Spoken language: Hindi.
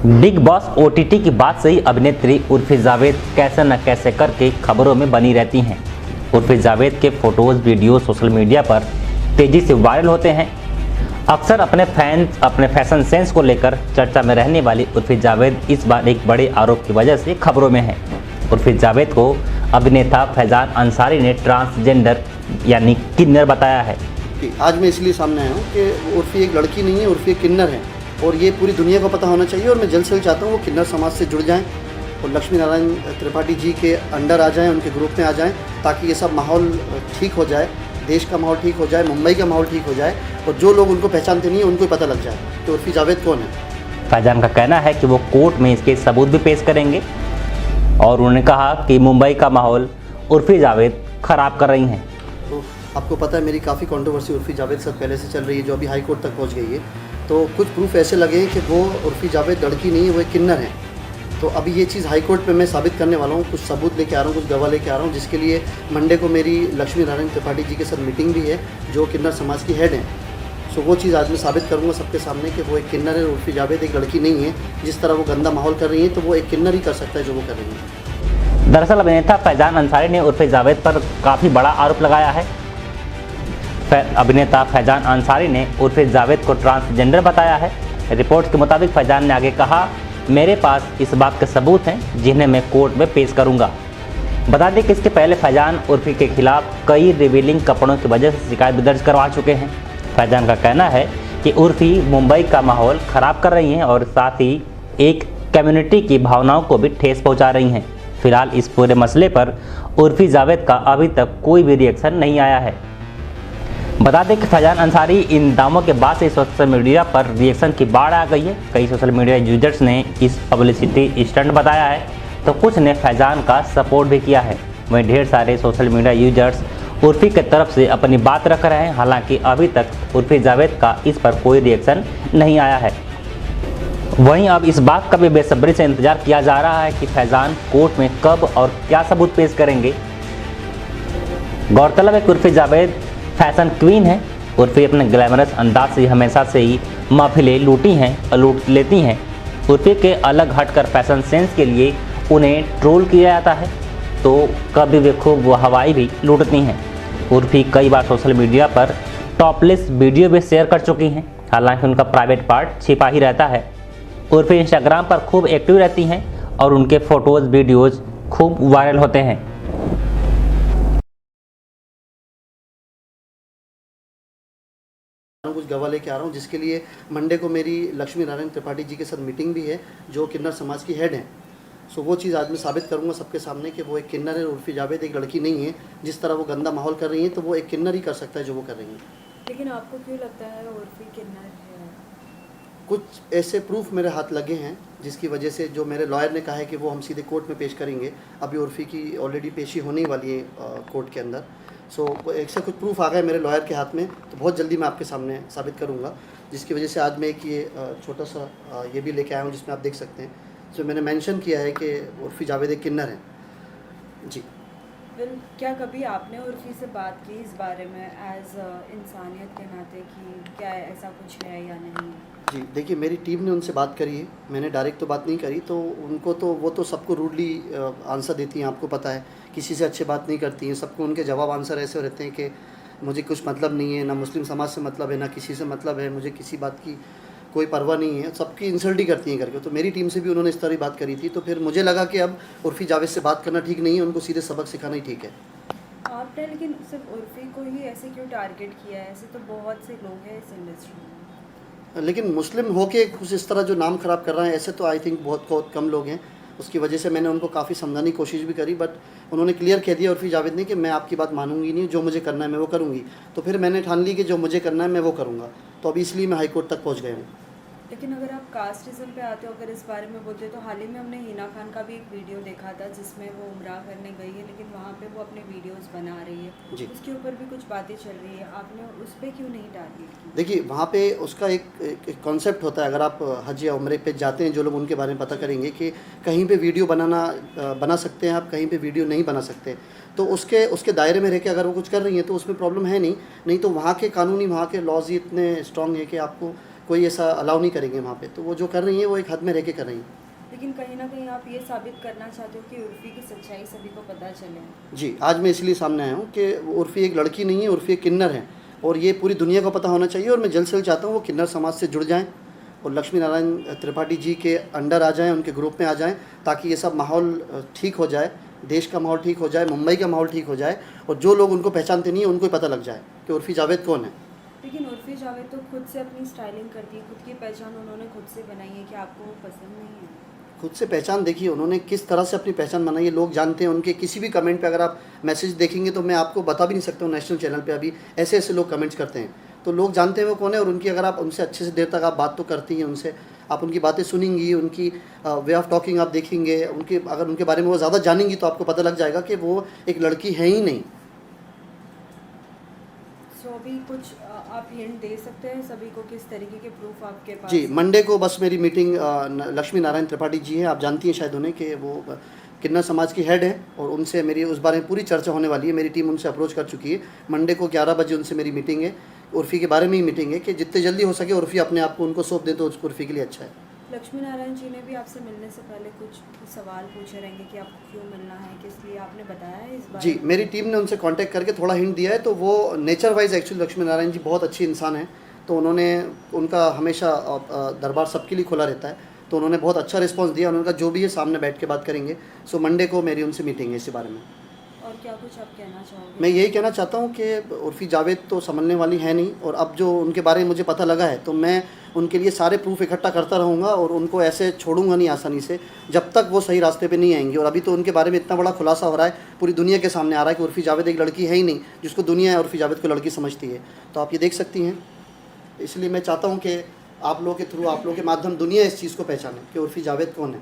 बिग बॉस ओटीटी की बात से ही अभिनेत्री उर्फी जावेद कैसे न कैसे करके खबरों में बनी रहती हैं। उर्फी जावेद के फोटोज वीडियो सोशल मीडिया पर तेजी से वायरल होते हैं। अक्सर अपने फैंस अपने फैशन सेंस को लेकर चर्चा में रहने वाली उर्फी जावेद इस बार एक बड़े आरोप की वजह से खबरों में है। उर्फी जावेद को अभिनेता फैजान अंसारी ने ट्रांसजेंडर यानी किन्नर बताया है। आज मैं इसलिए सामने आया हूँ कि उर्फी एक लड़की नहीं है, उर्फी एक किन्नर है और ये पूरी दुनिया को पता होना चाहिए। और मैं जल्द से जल्द चाहता हूँ वो किन्नर समाज से जुड़ जाएं और लक्ष्मी नारायण त्रिपाठी जी के अंडर आ जाएं, उनके ग्रुप में आ जाएं, ताकि ये सब माहौल ठीक हो जाए, देश का माहौल ठीक हो जाए, मुंबई का माहौल ठीक हो जाए और जो लोग उनको पहचानते नहीं हैं उनको पता लग जाए कि उर्फी जावेद कौन है। फैजान का कहना है कि वो कोर्ट में इसके सबूत भी पेश करेंगे और उन्होंने कहा कि मुंबई का माहौल उर्फी जावेद खराब कर रही हैं। तो आपको पता है मेरी काफ़ी कंट्रोवर्सी उर्फी जावेद से पहले से चल रही है, जो अभी हाई कोर्ट तक पहुंच गई है। तो कुछ प्रूफ ऐसे लगे कि वो उर्फी जावेद लड़की नहीं है, वो एक किन्नर है। तो अभी ये चीज़ हाई कोर्ट पे मैं साबित करने वाला हूँ, कुछ सबूत लेके आ रहा हूँ, कुछ गवाह लेके आ रहा हूँ, जिसके लिए मंडे को मेरी लक्ष्मी नारायण त्रिपाठी जी के साथ मीटिंग भी है, जो किन्नर समाज की हेड हैं। सो वो चीज़ आज मैं साबित करूँगा सबके सामने कि वो एक किन्नर है, उर्फी जावेद एक लड़की नहीं है। जिस तरह वो गंदा माहौल कर रही है तो वो एक किन्नर ही कर सकता है जो वो कर रही है। दरअसल अभिनेता फैजान अंसारी ने उर्फी जावेद पर काफ़ी बड़ा आरोप लगाया है। अभिनेता फैजान अंसारी ने उर्फी जावेद को ट्रांसजेंडर बताया है। रिपोर्ट्स के मुताबिक फैजान ने आगे कहा, मेरे पास इस बात के सबूत हैं जिन्हें मैं कोर्ट में पेश करूंगा। बता दें कि इसके पहले फैजान उर्फी के खिलाफ कई रिवीलिंग कपड़ों की वजह से शिकायत भी दर्ज करवा चुके हैं। फैजान का कहना है कि उर्फी मुंबई का माहौल खराब कर रही हैं और साथ ही एक कम्युनिटी की भावनाओं को भी ठेस पहुंचा रही हैं। फिलहाल इस पूरे मसले पर उर्फी जावेद का अभी तक कोई भी रिएक्शन नहीं आया है। बता दें कि फैजान अंसारी इन दावों के बाद से सोशल मीडिया पर रिएक्शन की बाढ़ आ गई है। कई सोशल मीडिया यूजर्स ने इस पब्लिसिटी स्टंट बताया है तो कुछ ने फैजान का सपोर्ट भी किया है। वहीं ढेर सारे सोशल मीडिया यूजर्स उर्फी की तरफ से अपनी बात रख रहे हैं। हालांकि अभी तक उर्फी जावेद का इस पर कोई रिएक्शन नहीं आया है। वहीं अब इस बात का भी बेसब्री से इंतजार किया जा रहा है कि फैजान कोर्ट में कब और क्या सबूत पेश करेंगे। गौरतलब है कि उर्फी जावेद फैशन क्वीन है। उर्फी अपने ग्लैमरस अंदाज से हमेशा से ही महफिलें लूटी हैं और लूट लेती हैं। उर्फी के अलग हटकर फैशन सेंस के लिए उन्हें ट्रोल किया जाता है तो कभी वे खूब वो हवाई भी लूटती हैं। उर्फी कई बार सोशल मीडिया पर टॉपलेस वीडियो भी शेयर कर चुकी हैं। हालांकि उनका प्राइवेट पार्ट छिपा ही रहता है। उर्फी इंस्टाग्राम पर खूब एक्टिव रहती हैं और उनके फोटोज़ वीडियोज़ खूब वायरल होते हैं। कुछ गवाह लेके आ रहा हूँ, जिसके लिए मंडे को मेरी लक्ष्मी नारायण त्रिपाठी जी के साथ मीटिंग भी है, जो किन्नर समाज की हेड हैं। सो वो चीज़ आज मैं साबित करूँगा सबके सामने कि वो एक किन्नर है, उर्फी जावेद एक लड़की नहीं है। जिस तरह वो गंदा माहौल कर रही है तो वो एक किन्नर ही कर सकता है जो वो कर रही है। लेकिन आपको क्यों लगता है उर्फी किन्नर है? कुछ ऐसे प्रूफ मेरे हाथ लगे हैं जिसकी वजह से, जो मेरे लॉयर ने कहा है कि वो हम सीधे कोर्ट में पेश करेंगे। अभी उर्फी की ऑलरेडी पेशी होने वाली है कोर्ट के अंदर। सो ऐसे कुछ प्रूफ आ गए मेरे लॉयर के हाथ में, तो बहुत जल्दी मैं आपके सामने साबित करूंगा, जिसकी वजह से आज मैं एक ये छोटा सा ये भी लेके आया हूँ, जिसमें आप देख सकते हैं जो मैंने मेंशन किया है कि उर्फी जावेद एक किन्नर है जी। क्या कभी आपने उर्फी से बात की इस बारे में एज इंसानियत के नाते कि क्या ऐसा कुछ है या नहीं? जी देखिए, मेरी टीम ने उनसे बात करी है, मैंने डायरेक्ट तो बात नहीं करी। तो उनको तो वो तो सबको रूडली आंसर देती हैं, आपको पता है, किसी से अच्छे बात नहीं करती हैं। सबको उनके जवाब आंसर ऐसे रहते हैं कि मुझे कुछ मतलब नहीं है, ना मुस्लिम समाज से मतलब है, ना किसी से मतलब है, मुझे किसी बात की कोई परवाह नहीं है, सबकी इंसल्ट ही करती हैं करके। तो मेरी टीम से भी उन्होंने इस तरह बात करी थी। तो फिर मुझे लगा कि अब उर्फी जावेद से बात करना ठीक नहीं है, उनको सीधे सबक सिखाना ही ठीक है। आपने लेकिन सिर्फ उर्फी को ही ऐसे क्यों टारगेट किया है? ऐसे तो बहुत से लोग हैं इस इंडस्ट्री में। लेकिन मुस्लिम होके कुछ इस तरह जो नाम ख़राब कर रहे हैं, ऐसे तो आई थिंक बहुत कम लोग हैं। उसकी वजह से मैंने उनको काफ़ी समझाने की कोशिश भी करी, बट उन्होंने क्लियर कह दिया उर्फी जावेद ने कि मैं आपकी बात मानूंगी नहीं, जो मुझे करना है मैं वो करूँगी। तो फिर मैंने ठान ली कि जो मुझे करना है मैं वो करूँगा। तो अभी इसलिए मैं हाई कोर्ट तक पहुँच गया हूँ। लेकिन अगर आप कास्टिज़म पे आते हो, अगर इस बारे में बोलते हो, तो हाल ही में हमने हिना खान का भी एक वीडियो देखा था जिसमें वो उम्रा करने गई है, लेकिन वहाँ पे वो अपने वीडियोस बना रही है। जी। उसके ऊपर भी कुछ बातें चल रही है, आपने उस पर क्यों नहीं टारगेट की? देखिए वहाँ पे उसका एक कॉन्सेप्ट होता है। अगर आप हज या उम्रे पे जाते हैं, जो लोग उनके बारे में पता करेंगे कि कहीं पे वीडियो बना सकते हैं आप, कहीं पे वीडियो नहीं बना सकते। तो उसके दायरे में रह के अगर वो कुछ कर रही हैं तो उसमें प्रॉब्लम है नहीं तो वहाँ के कानूनी, वहाँ के लॉज ही इतने स्ट्रॉन्ग है कि आपको कोई ऐसा अलाउ नहीं करेंगे वहाँ पे। तो वो जो कर रही हैं वो एक हद में रह के कर रही हैं। लेकिन कहीं ना कहीं आप ये साबित करना चाहते हो कि उर्फ़ी की सच्चाई सभी को पता चले। जी, आज मैं इसलिए सामने आया हूँ कि उर्फ़ी एक लड़की नहीं है, उर्फ़ी एक किन्नर है और ये पूरी दुनिया को पता होना चाहिए। और मैं जल्द से जल्द चाहता हूँ वो किन्नर समाज से जुड़ जाएँ और लक्ष्मी नारायण त्रिपाठी जी के अंडर आ जाएँ, उनके ग्रुप में आ जाएँ, ताकि ये सब माहौल ठीक हो जाए, देश का माहौल ठीक हो जाए, मुंबई का माहौल ठीक हो जाए और जो लोग उनको पहचानते नहीं हैं उनको ही पता लग जाए कि उर्फ़ी जावेद कौन है। लेकिन उर्फ़ी जावेद तो खुद से अपनी स्टाइलिंग करती है, खुद की पहचान उन्होंने खुद से बनाई है, कि आपको वो पसंद नहीं है? खुद से पहचान देखिए उन्होंने किस तरह से अपनी पहचान बनाई है, लोग जानते हैं। उनके किसी भी कमेंट पे अगर आप मैसेज देखेंगे तो मैं आपको बता भी नहीं सकता हूँ, नेशनल चैनल पे अभी ऐसे ऐसे लोग कमेंट्स करते हैं, तो लोग जानते हैं वो कौन है। और उनकी अगर आप उनसे अच्छे से देर तक आप बात तो करती हैं उनसे, आप उनकी बातें सुनेंगी, उनकी वे ऑफ टॉकिंग आप देखेंगे, अगर उनके बारे में वो ज़्यादा जानेंगी तो आपको पता लग जाएगा कि वो एक लड़की है ही नहीं। सो अभी कुछ आप हिंट दे सकते हैं सभी को, किस तरीके के प्रूफ आपके पास? जी, मंडे को बस मेरी मीटिंग लक्ष्मी नारायण त्रिपाठी जी हैं, आप जानती हैं शायद उन्हें, कि वो किन्नर समाज की हेड है और उनसे मेरी उस बारे में पूरी चर्चा होने वाली है। मेरी टीम उनसे अप्रोच कर चुकी है। मंडे को 11 बजे उनसे मेरी मीटिंग है, उर्फ़ी के बारे में ही मीटिंग है कि जितने जल्दी हो सके उर्फ़ी अपने आप को उनको सौंप दे तो उर्फ़ी के लिए अच्छा है। लक्ष्मी नारायण जी ने भी आपसे मिलने से पहले कुछ सवाल पूछे रहेंगे कि आपको क्यों मिलना है, किस लिए, आपने बताया है इस बारे जी, में? मेरी टीम ने उनसे कांटेक्ट करके थोड़ा हिंट दिया है। तो वो nature wise actually Lakshmi Narayan ji बहुत अच्छी इंसान हैं, तो उनका हमेशा दरबार सबके लिए खुला रहता है। तो उन्होंने बहुत अच्छा रिस्पांस दिया। उन्होंने कहा जो भी है सामने बैठ के बात करेंगे। सो मंडे को मेरी उनसे मीटिंग है इसी बारे में। और क्या कुछ आप कहना चाहोगे? मैं यही कहना चाहता हूँ कि उर्फ़ी जावेद तो संभलने वाली है नहीं, और अब जो उनके बारे में मुझे पता लगा है तो मैं उनके लिए सारे प्रूफ इकट्ठा करता रहूँगा और उनको ऐसे छोड़ूंगा नहीं आसानी से जब तक वो सही रास्ते पे नहीं आएंगी। और अभी तो उनके बारे में इतना बड़ा खुलासा हो रहा है, पूरी दुनिया के सामने आ रहा है कि उर्फ़ी जावेद एक लड़की है ही नहीं, जिसको दुनिया है उर्फ़ी जावेद को लड़की समझती है। तो आप ये देख सकती हैं। इसलिए मैं चाहता हूँ कि आप लोगों के थ्रू, आप लोगों के माध्यम दुनिया इस चीज़ को पहचाने कि उर्फ़ी जावेद कौन है।